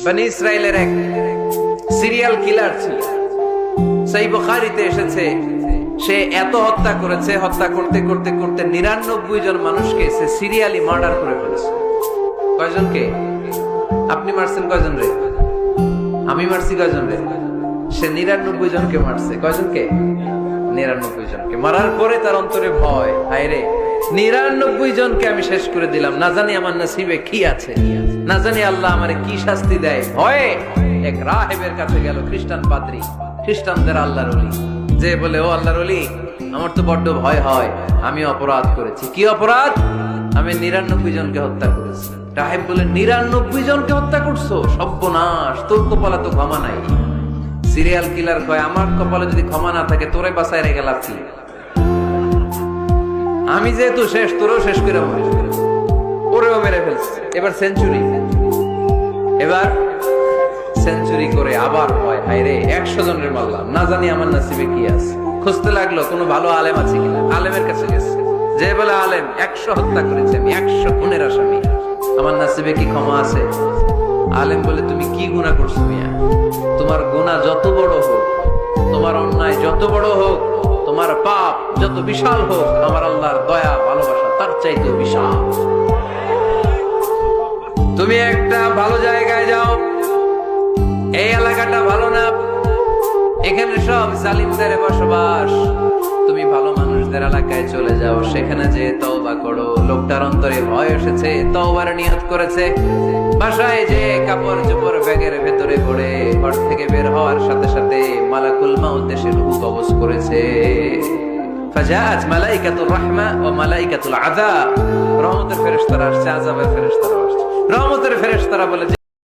বনি ইসরায়েলের এক সিরিয়াল কিলার ছিল। সহিহ বুখারীতে এসেছে, সে এত হত্যা করেছে, হত্যা করতে করতে করতে 99 জন মানুষকে সে সিরিয়ালি মার্ডার করে ফেলেছে। কয়জনকে? আপনি মারছেন কয়জন রে? আমি মারছি কয়জন রে? সে 99 জনকে মারছে। কয়জনকে? 99 জনকে মারার পরে তার অন্তরে ভয়, হায় রে 99 জনকে আমি শেষ করে দিলাম, না জানি আমার নসিবে কি আছে, না জানি আল্লাহ আমারে কি শাস্তি দেয়। ভয়ে এক রাহেবের কাছে গেল, খ্রিস্টান পাদ্রী, খ্রিস্টানদের আল্লাহর ওলি, যে বলে, ও আল্লাহর ওলি, আমার তো বড্ড ভয় হয়, আমি অপরাধ করেছি। কি অপরাধ? আমি 99 জনকে হত্যা করেছি। রাহেব বলে, 99 জনকে হত্যা করছো? সর্বনাশ, তোর কপালে তো ক্ষমা নাই। সিরিয়াল কিলার কয়, আমার কপালে যদি ক্ষমা না থাকে তোরে বাঁচায় রেখে লাভ কি? আমি যেহেতু শেষ, তোরেও শেষ করে মরিস, ওরেও মেরে ফেলছে। এবার সেঞ্চুরি, এবার সেঞ্চুরি করে আবার হয়, হায় রে 100 জনের মারলাম, না জানি আমার নসিবে কি আছে। খুঁজতে লাগলো কোনো ভালো আলেম আছে কিনা। আলেমের কাছে গেছে, যে বলে, আলেম 100 হত্যা করেছে আমি, 100 খুনের আসামি, আমার নসিবে কি ক্ষমা আছে? আলেম বলে, তুমি কি গুনাহ করছো মিয়া? তোমার গুনাহ যত বড় হোক, তোমার অন্যায় যত বড় হোক, তোমার পাপ যত বিশাল হোক, আমার আল্লাহর দয়া ভালোবাসা তার চাইতেও বিশাল। তুমি একটা ভালো জায়গায় যাও, এই এলাকাটা ভালো না, এখানে সব জালিমদের বসবাস, তুমি ভালো মানুষদের এলাকায় চলে যাও, সেখানে যে তওবা করো। লোকটার অন্তরে ভয় এসেছে, তওবার নিয়ত করেছে। বাসায় যে কাপড় চোপড় ব্যাগের ভেতরে পড়ে ঘর থেকে বের হওয়ার সাথে সাথে মালাকুল মাউত এসে রূহ কবজ করেছে। ফাজাআত মালাইকাতুর রাহমা ওয়া মালাইকাতুল আযাব, রহমতের ফেরেশতারা আসছে, আযাবের ফেরেশতারা আসছে। রহমতের ফেরেশতারা বলে,